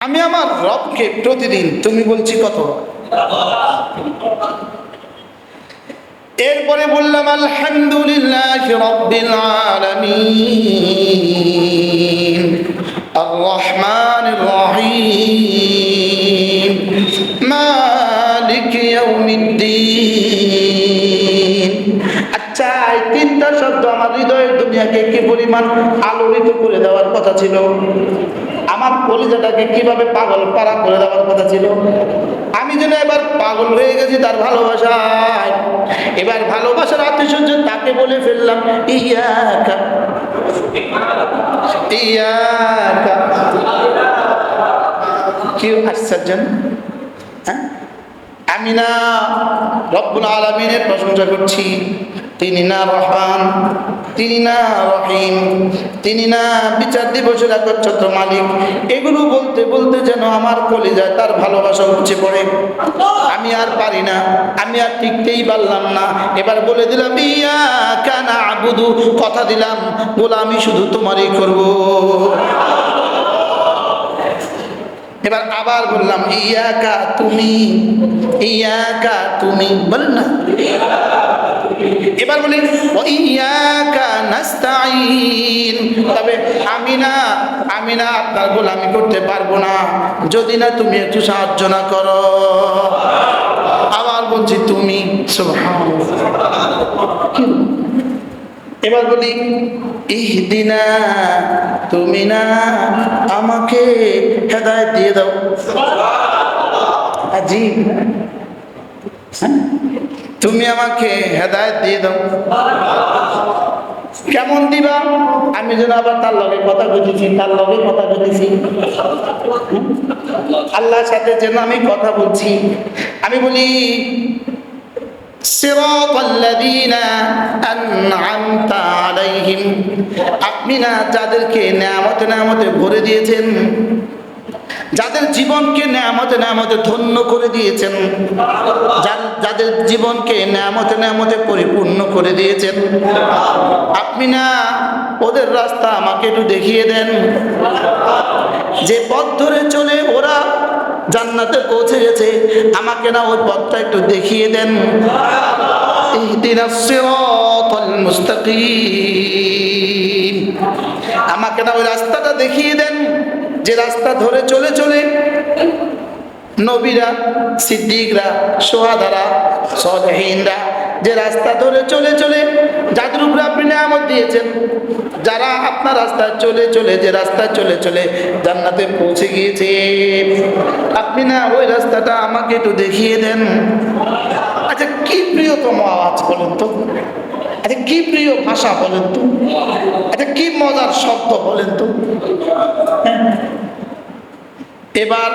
আমি আমার রবকে প্রতিদিন তুমি বলছি কত, এরপরে বললাম আলহামদুলিল্লাহি রাব্বিল আলামিন আর রহমানির রহিম মালিক ইয়াউমিদ্দিন। আচ্ছা, এই তিনটা শব্দ আমার হৃদয়ের দুনিয়াকে কি পরিমাণ আলোড়িত করে দেওয়ার কথা ছিল, আমার কলিজাটাকে কিভাবে পাগল পারা করে দেওয়ার কথা ছিল। আমি যেন এবার পাগল হয়ে গেছি তার ভালোবাসায়। এবার ভালোবাসার আত্মীয় তাকে বলে ফেললাম ইয়াকা ইয়াকা। কি আশ্চর্য! আমি না রব্বুল আলামিনের প্রশংসা করছি, তিনি না রহমান, তিনি না রহিম, তিনি না বিচার দিবসের একচ্ছত্র মালিক। এগুলো বলতে বলতে যেন আমার কলিজায় তার ভালোবাসা উপচে পড়ে। আমি আর পারি না, আমি আর টিকতেই পারলাম না। এবার বলে দিলাম ইয়াকা না'বুদু, কথা দিলাম গোলামি শুধু তোমারই করব। এবার আবার বললাম ইয়াকা তুমি, ইয়াকা তুমি, বলেন না। এবার বলি ইয়াকা নাস্তাঈন, তবে আমি না আপনার গোলামি করতে পারবো না যদি না তুমি একটু সাহায্য না করো। আবার বলছি তুমি, সুবহানাল্লাহ। এবার বলি ইহদিনা, তুমি না আমাকে হেদায়েত দিয়ে দাও। আজীব, তুমি আমাকে হেদায়েত দিয়ে দাও। কেমন দিবা? আমি যেন আবার তার লগে কথা বুঝেছি, তার লগে কথা বুঝেছি, আল্লাহর সাথে যেন আমি কথা বলছি। আমি বলি সিরাতাল্লাযীনা আন'আমতা আলাইহিম, আপনি না যাদেরকে নেয়ামতে ভরে দিয়েছেন, যাদের জীবনকে নেয়ামতে ধন্য করে দিয়েছেন, যাদের জীবনকে নেয়ামতে পরিপূর্ণ করে দিয়েছেন, আপনি না ওদের রাস্তা আমাকে একটু দেখিয়ে দেন। যে পথ ধরে চলে ওরা জান্নাতে পৌঁছে গেছে, আমাকে না ওই পথটা একটু দেখিয়ে দেন। ইহদিনাস সিরাতাল মুস্তাকিম, আমাকে না ওই রাস্তাটা দেখিয়ে দেন যে রাস্তা ধরে চলে চলে নবীরা, সিদ্দিকরা, শুহাদারা, সালেহিনরা যে রাস্তা ধরে চলে চলে, যাদের উপরে আপনি নিয়ামত দিয়েছেন, যারা আপনার রাস্তায় চলে চলে, যে রাস্তায় চলে চলে জান্নাতে পৌঁছে গিয়েছে, আপনি না ওই রাস্তাটা আমাকে একটু দেখিয়ে দেন। আচ্ছা, কি প্রিয়তম আওয়াজ বলেন তো, আচ্ছা কি প্রিয় ভাষা বলেন তো, আচ্ছা কি মজার শব্দ বলেন তো। এবার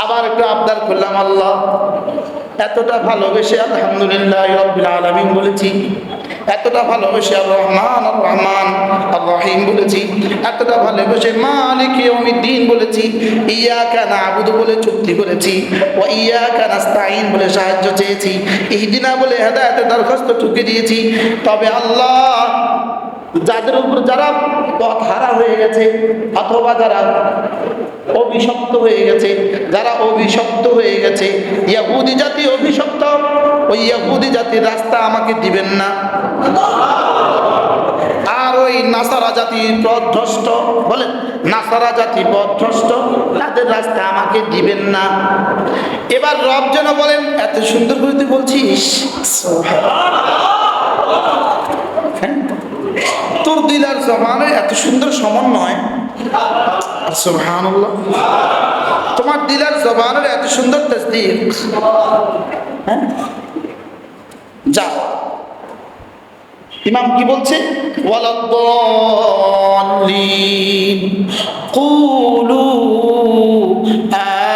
আবার একটু আবদার করলাম, আল্লাহ এতটা ভালোবেসে আলহামদুলিল্লাহ রাব্বিল আলামিন বলেছি, এতটা ভালোবেসে আর রহমান আর রহিম বলেছি, এতটা ভালোবেসে মালিক ইয়াউমিদ্দিন বলেছি, ইয়াকা না'বুদু বলে চুক্তি করেছি, ওয়া ইয়াকা নাস্তাঈন বলে সাহায্য চেয়েছি, ইহদিনা বলে হেদায়েতের দরখাস্ত টুকে দিয়েছি। তবে আল্লাহ যাদের উপর যারা পথ হারা হয়ে গেছে, অথবা যারা অভিশপ্ত হয়ে গেছে, যারা অভিশপ্ত হয়ে গেছে, ইহুদি জাতি অভিশপ্ত, ওই ইহুদি জাতির রাস্তা আমাকে দিবেন না। আর ওই নাসারা জাতি পথভ্রষ্ট, বলেন নাসারা জাতি পথভ্রষ্ট, তাদের রাস্তা আমাকে দিবেন না। এবার রব যেন বলেন এত সুন্দর করে তুই বলছিস, তোর দিল আর জবানের এত সুন্দর সমন্বয়, সুবহানাল্লাহ, তোমার দিল আর জবানের এত সুন্দর তাসদীক। যাও, ইমাম কি বলছে, ওয়ালাদ-দাল্লিন কুলু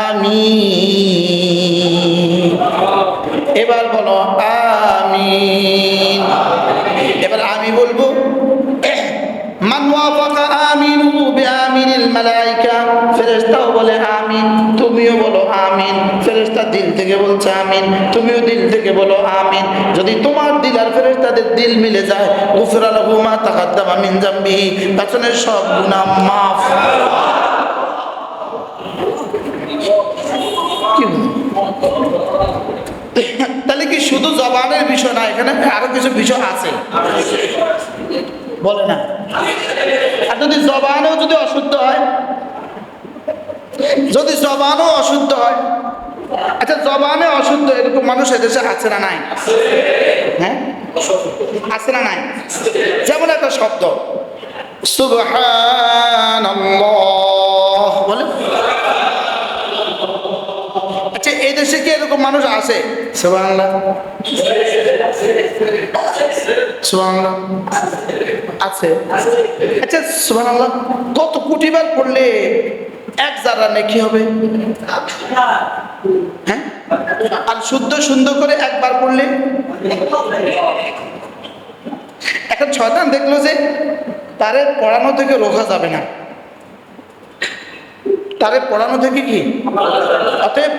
আমিন। এবার বলো আমিন। এবার আমি বলবো মান ওয়াফাকা আমিনু বিআমিনিল মালায়েকা, ফেরেশতাও বলে আমিন, তুমিও বলো আমিন। ফেরেশতা দিল থেকে বলছে আমিন, তুমিও দিল থেকে বলো আমিন। যদি তোমার দিল আর ফেরেশতাদের দিল মিলে যায়, গুফরা লাহু মা তাকাদ্দামা মিন যামবিহি, পেছনের সব গুনাহ মাফ। কি তাহলে কি শুধু জবানের বিষয় না, এখানে আরো কিছু বিষয় আছে, বলে না? আর যদি জবানও যদি অশুদ্ধ হয়, যদি জবানও অশুদ্ধ হয়, আচ্ছা জবানে অশুদ্ধ এরকম মানুষ এদেশে আছে না নাই? হ্যাঁ আছে না নাই? যেমন একটা শব্দ সুবহানাল্লাহ বলে, আচ্ছা এই দেশে কি এরকম মানুষ আছে? সুবহানাল্লাহ সুবহানাল্লাহ আছে। আচ্ছা সুবহানাল্লাহ কত কোটিবার পড়লে এক যারা নেকি হবে? হ্যাঁ, আর শুদ্ধ সুন্দর করে একবার পড়লে? এখন শয়তান দেখলো যে তারে পড়ানো থেকে রোকা যাবে না, তারে পড়ানো থেকে কি, অতএব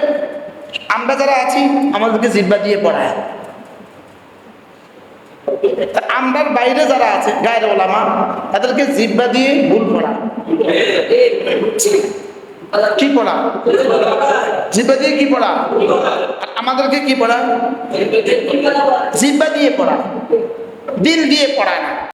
আমরা যারা আছি আমাদেরকে জিহ্বা দিয়ে পড়ায়। আমরার বাইরে যারা আছে গায়ের ওলামা, তাদেরকে জিহ্বা দিয়ে ভুল পড়া। কি পড়া? জিহ্বা দিয়ে কি পড়া? আর আমাদেরকে কি পড়া? জিহ্বা দিয়ে পড়া, দিল দিয়ে পড়া না।